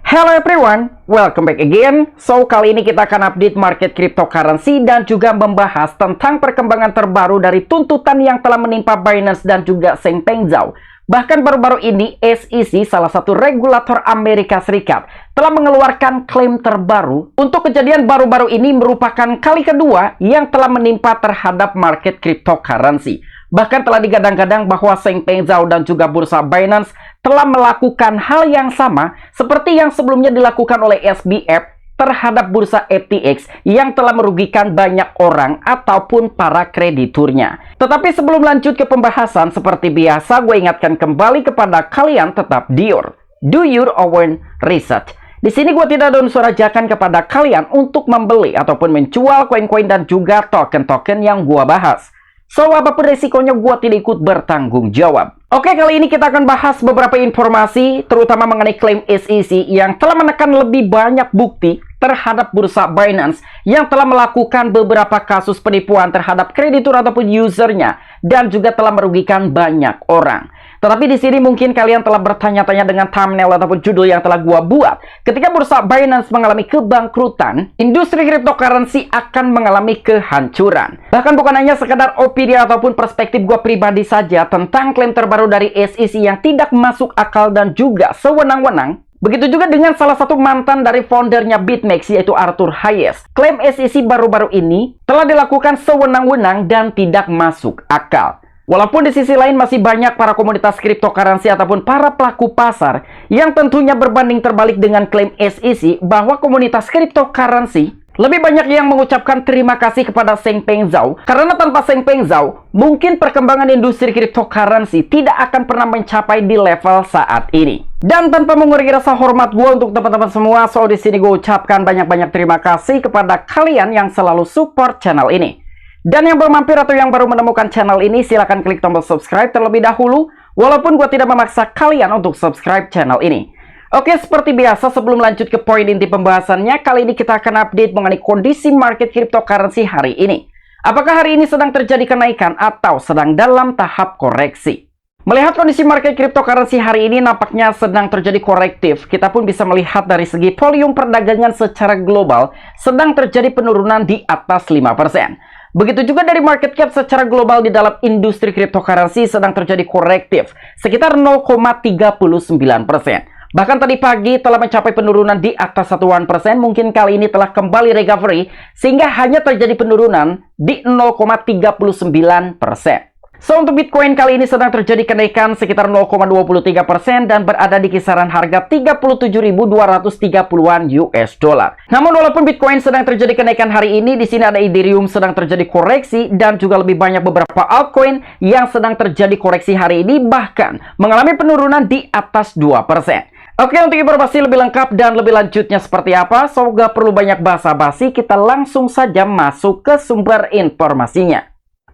Hello everyone, welcome back again. So, kali ini kita akan update market cryptocurrency dan juga membahas tentang perkembangan terbaru dari tuntutan yang telah menimpa Binance dan juga Changpeng Zhao. Bahkan baru-baru ini SEC, salah satu regulator Amerika Serikat, telah mengeluarkan klaim terbaru. Untuk kejadian baru-baru ini merupakan kali kedua yang telah menimpa terhadap market cryptocurrency. Bahkan telah digadang-gadang bahwa Changpeng Zhao dan juga bursa Binance telah melakukan hal yang sama seperti yang sebelumnya dilakukan oleh SBF terhadap bursa FTX yang telah merugikan banyak orang ataupun para krediturnya. Tetapi sebelum lanjut ke pembahasan, seperti biasa gue ingatkan kembali kepada kalian tetap do your own research. Di sini gue tidak ada unsur ajakan kepada kalian untuk membeli ataupun menjual koin-koin dan juga token-token yang gue bahas. So, apapun resikonya, gue tidak ikut bertanggung jawab. Oke, kali ini kita akan bahas beberapa informasi, terutama mengenai klaim SEC yang telah menekan lebih banyak bukti terhadap bursa Binance yang telah melakukan beberapa kasus penipuan terhadap kreditur ataupun usernya dan juga telah merugikan banyak orang. Tetapi di sini mungkin kalian telah bertanya-tanya dengan thumbnail ataupun judul yang telah gua buat. Ketika bursa Binance mengalami kebangkrutan, industri cryptocurrency akan mengalami kehancuran. Bahkan bukan hanya sekedar opini ataupun perspektif gua pribadi saja tentang klaim terbaru dari SEC yang tidak masuk akal dan juga sewenang-wenang. Begitu juga dengan salah satu mantan dari foundernya BitMEX, yaitu Arthur Hayes. Klaim SEC baru-baru ini telah dilakukan sewenang-wenang dan tidak masuk akal. Walaupun di sisi lain masih banyak para komunitas cryptocurrency ataupun para pelaku pasar yang tentunya berbanding terbalik dengan klaim SEC bahwa komunitas cryptocurrency lebih banyak yang mengucapkan terima kasih kepada Changpeng Zhao, karena tanpa Changpeng Zhao mungkin perkembangan industri cryptocurrency tidak akan pernah mencapai di level saat ini. Dan tanpa mengurangi rasa hormat gue untuk teman-teman semua, so di sini gue ucapkan banyak-banyak terima kasih kepada kalian yang selalu support channel ini. Dan yang belum mampir atau yang baru menemukan channel ini, silahkan klik tombol subscribe terlebih dahulu, walaupun gue tidak memaksa kalian untuk subscribe channel ini. Oke, seperti biasa sebelum lanjut ke poin inti pembahasannya, kali ini kita akan update mengenai kondisi market cryptocurrency hari ini. Apakah hari ini sedang terjadi kenaikan atau sedang dalam tahap koreksi? Melihat kondisi market cryptocurrency hari ini nampaknya sedang terjadi korektif. Kita pun bisa melihat dari segi volume perdagangan secara global sedang terjadi penurunan di atas 5%. Begitu juga dari market cap secara global di dalam industri cryptocurrency sedang terjadi korektif sekitar 0,39%. Bahkan tadi pagi telah mencapai penurunan di atas 1%, mungkin kali ini telah kembali recovery sehingga hanya terjadi penurunan di 0,39%. So, untuk Bitcoin kali ini sedang terjadi kenaikan sekitar 0,23% dan berada di kisaran harga 37.230-an US dollar. Namun walaupun Bitcoin sedang terjadi kenaikan hari ini, di sini ada Ethereum sedang terjadi koreksi dan juga lebih banyak beberapa altcoin yang sedang terjadi koreksi hari ini bahkan mengalami penurunan di atas 2%. Oke, untuk informasi lebih lengkap dan lebih lanjutnya seperti apa, so gak perlu banyak basa-basi, kita langsung saja masuk ke sumber informasinya.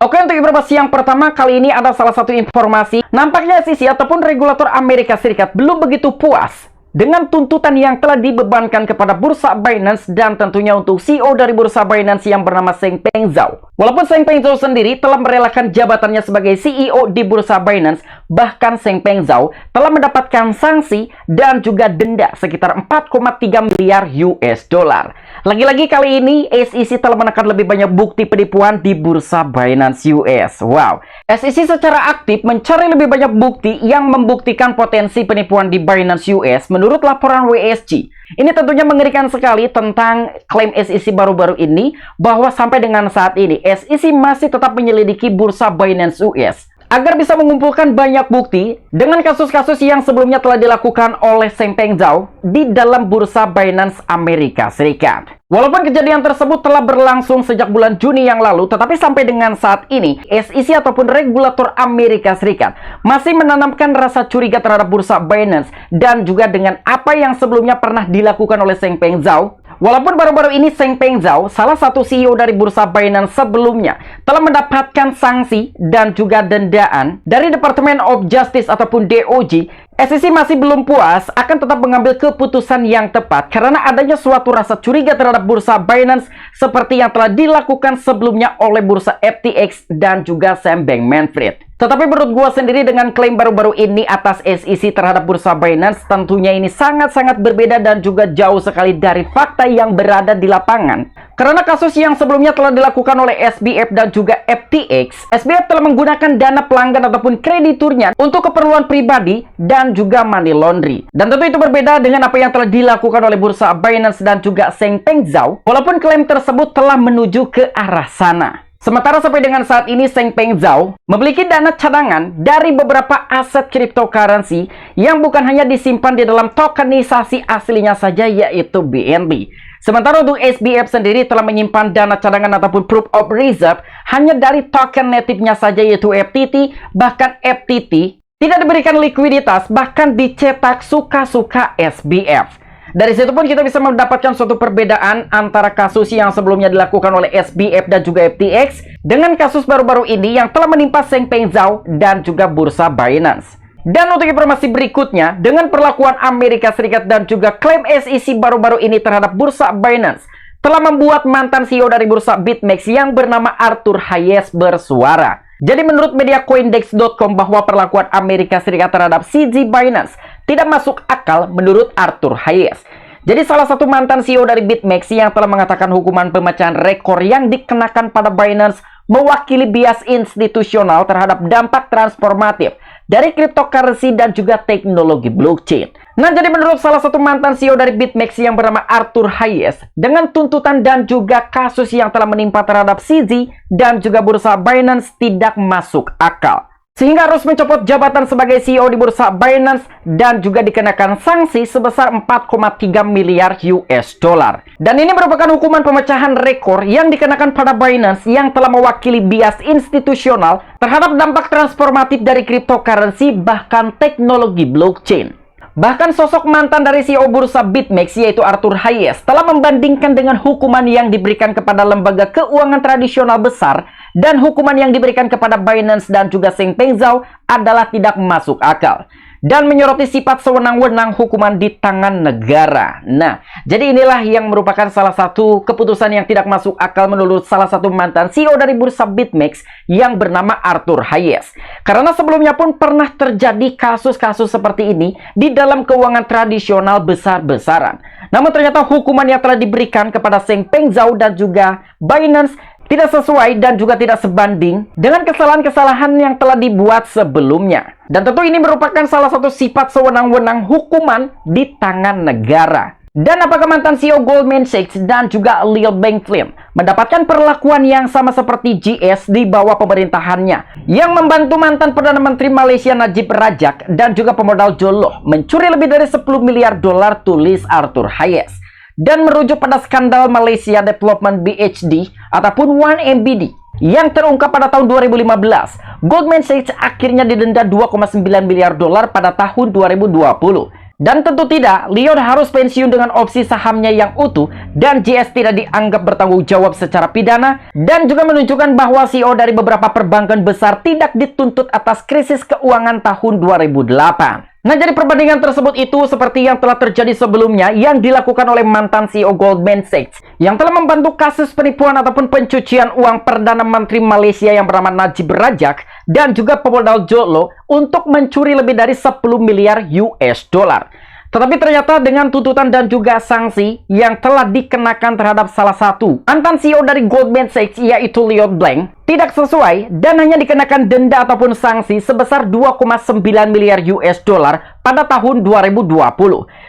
Oke, untuk informasi yang pertama kali ini ada salah satu informasi. Nampaknya SEC ataupun regulator Amerika Serikat belum begitu puas dengan tuntutan yang telah dibebankan kepada bursa Binance dan tentunya untuk CEO dari bursa Binance yang bernama Changpeng Zhao. Walaupun Changpeng Zhao sendiri telah merelakan jabatannya sebagai CEO di bursa Binance, bahkan Changpeng Zhao telah mendapatkan sanksi dan juga denda sekitar 4,3 miliar US dollar. Lagi-lagi kali ini SEC telah menekan lebih banyak bukti penipuan di bursa Binance US. Wow, SEC secara aktif mencari lebih banyak bukti yang membuktikan potensi penipuan di Binance US menurut laporan WSG. Ini tentunya mengerikan sekali tentang klaim SEC baru-baru ini bahwa sampai dengan saat ini SEC masih tetap menyelidiki bursa Binance US agar bisa mengumpulkan banyak bukti dengan kasus-kasus yang sebelumnya telah dilakukan oleh Changpeng Zhao di dalam bursa Binance Amerika Serikat. Walaupun kejadian tersebut telah berlangsung sejak bulan Juni yang lalu, tetapi sampai dengan saat ini, SEC ataupun regulator Amerika Serikat masih menanamkan rasa curiga terhadap bursa Binance dan juga dengan apa yang sebelumnya pernah dilakukan oleh Changpeng Zhao. Walaupun baru-baru ini Changpeng Zhao, salah satu CEO dari bursa Binance sebelumnya, telah mendapatkan sanksi dan juga dendaan dari Department of Justice ataupun DOJ SEC masih belum puas, akan tetap mengambil keputusan yang tepat karena adanya suatu rasa curiga terhadap bursa Binance seperti yang telah dilakukan sebelumnya oleh bursa FTX dan juga Sam Bankman-Fried. Tetapi menurut gua sendiri dengan klaim baru-baru ini atas SEC terhadap bursa Binance, tentunya ini sangat-sangat berbeda dan juga jauh sekali dari fakta yang berada di lapangan. Karena kasus yang sebelumnya telah dilakukan oleh SBF dan juga FTX, SBF telah menggunakan dana pelanggan ataupun krediturnya untuk keperluan pribadi dan juga money laundry. Dan tentu itu berbeda dengan apa yang telah dilakukan oleh bursa Binance dan juga Changpeng Zhao, walaupun klaim tersebut telah menuju ke arah sana. Sementara sampai dengan saat ini Changpeng Zhao memiliki dana cadangan dari beberapa aset cryptocurrency yang bukan hanya disimpan di dalam tokenisasi aslinya saja, yaitu BNB. Sementara untuk SBF sendiri telah menyimpan dana cadangan ataupun proof of reserve hanya dari token native-nya saja, yaitu FTT. Bahkan FTT tidak diberikan likuiditas, bahkan dicetak suka-suka SBF. Dari situ pun kita bisa mendapatkan suatu perbedaan antara kasus yang sebelumnya dilakukan oleh SBF dan juga FTX dengan kasus baru-baru ini yang telah menimpa Changpeng Zhao dan juga bursa Binance. Dan untuk informasi berikutnya, dengan perlakuan Amerika Serikat dan juga klaim SEC baru-baru ini terhadap bursa Binance, telah membuat mantan CEO dari bursa BitMEX yang bernama Arthur Hayes bersuara. Jadi menurut media Coindex.com bahwa perlakuan Amerika Serikat terhadap CZ Binance tidak masuk akal menurut Arthur Hayes. Jadi salah satu mantan CEO dari BitMEX yang telah mengatakan hukuman pemecahan rekor yang dikenakan pada Binance mewakili bias institusional terhadap dampak transformatif dari cryptocurrency dan juga teknologi blockchain. Nah, jadi menurut salah satu mantan CEO dari BitMEX yang bernama Arthur Hayes, dengan tuntutan dan juga kasus yang telah menimpa terhadap CZ dan juga bursa Binance tidak masuk akal, sehingga harus mencopot jabatan sebagai CEO di bursa Binance dan juga dikenakan sanksi sebesar 4,3 miliar US dollar. Dan ini merupakan hukuman pemecahan rekor yang dikenakan pada Binance yang telah mewakili bias institusional terhadap dampak transformatif dari cryptocurrency bahkan teknologi blockchain. Bahkan sosok mantan dari CEO bursa BitMEX yaitu Arthur Hayes telah membandingkan dengan hukuman yang diberikan kepada lembaga keuangan tradisional besar dan hukuman yang diberikan kepada Binance dan juga Changpeng Zhao adalah tidak masuk akal dan menyoroti sifat sewenang-wenang hukuman di tangan negara. Nah, jadi inilah yang merupakan salah satu keputusan yang tidak masuk akal menurut salah satu mantan CEO dari bursa BitMEX yang bernama Arthur Hayes. Karena sebelumnya pun pernah terjadi kasus-kasus seperti ini di dalam keuangan tradisional besar-besaran. Namun ternyata hukuman yang telah diberikan kepada Changpeng Zhao dan juga Binance tidak sesuai dan juga tidak sebanding dengan kesalahan-kesalahan yang telah dibuat sebelumnya. Dan tentu ini merupakan salah satu sifat sewenang-wenang hukuman di tangan negara. Dan apakah mantan CEO Goldman Sachs dan juga Lil Bankflin mendapatkan perlakuan yang sama seperti GS di bawah pemerintahannya yang membantu mantan Perdana Menteri Malaysia Najib Razak dan juga pemodal Joloh mencuri lebih dari 10 miliar dolar, tulis Arthur Hayes. Dan merujuk pada skandal Malaysia Development BHD ataupun 1MBD yang terungkap pada tahun 2015, Goldman Sachs akhirnya didenda 2,9 miliar dolar pada tahun 2020. Dan tentu tidak, Leon harus pensiun dengan opsi sahamnya yang utuh dan JS tidak dianggap bertanggung jawab secara pidana dan juga menunjukkan bahwa CEO dari beberapa perbankan besar tidak dituntut atas krisis keuangan tahun 2008. Nah, jadi perbandingan tersebut itu seperti yang telah terjadi sebelumnya yang dilakukan oleh mantan CEO Goldman Sachs yang telah membantu kasus penipuan ataupun pencucian uang Perdana Menteri Malaysia yang bernama Najib Razak dan juga pemodal Joloh untuk mencuri lebih dari 10 miliar US dollar. Tetapi ternyata dengan tuntutan dan juga sanksi yang telah dikenakan terhadap salah satu mantan CEO dari Goldman Sachs yaitu Leon Blanc tidak sesuai dan hanya dikenakan denda ataupun sanksi sebesar 2,9 miliar US dollar pada tahun 2020.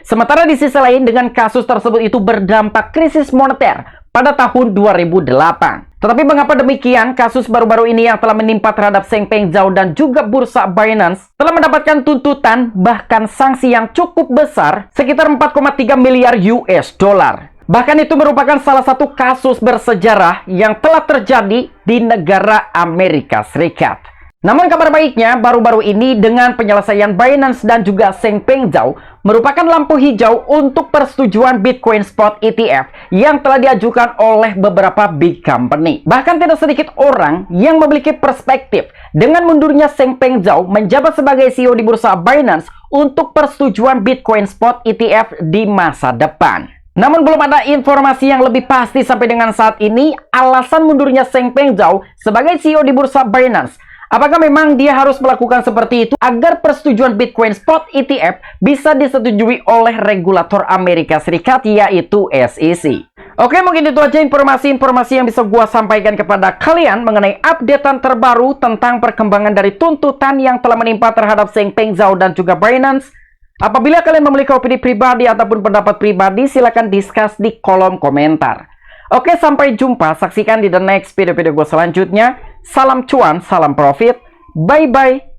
Sementara di sisi lain dengan kasus tersebut itu berdampak krisis moneter pada tahun 2008. Tetapi mengapa demikian, kasus baru-baru ini yang telah menimpa terhadap Changpeng Zhao dan juga bursa Binance telah mendapatkan tuntutan bahkan sanksi yang cukup besar sekitar 4,3 miliar US dollar. Bahkan itu merupakan salah satu kasus bersejarah yang telah terjadi di negara Amerika Serikat. Namun kabar baiknya, baru-baru ini dengan penyelesaian Binance dan juga Changpeng Zhao merupakan lampu hijau untuk persetujuan Bitcoin Spot ETF yang telah diajukan oleh beberapa big company. Bahkan tidak sedikit orang yang memiliki perspektif dengan mundurnya Changpeng Zhao menjabat sebagai CEO di bursa Binance untuk persetujuan Bitcoin Spot ETF di masa depan. Namun belum ada informasi yang lebih pasti sampai dengan saat ini alasan mundurnya Changpeng Zhao sebagai CEO di bursa Binance. Apakah memang dia harus melakukan seperti itu agar persetujuan Bitcoin Spot ETF bisa disetujui oleh regulator Amerika Serikat, yaitu SEC? Oke, mungkin itu aja informasi-informasi yang bisa gua sampaikan kepada kalian mengenai updatean terbaru tentang perkembangan dari tuntutan yang telah menimpa terhadap Changpeng Zhao dan juga Binance. Apabila kalian memiliki opini pribadi ataupun pendapat pribadi, silahkan discuss di kolom komentar. Oke, sampai jumpa. Saksikan di the next video-video gue selanjutnya. Salam cuan, salam profit. Bye-bye.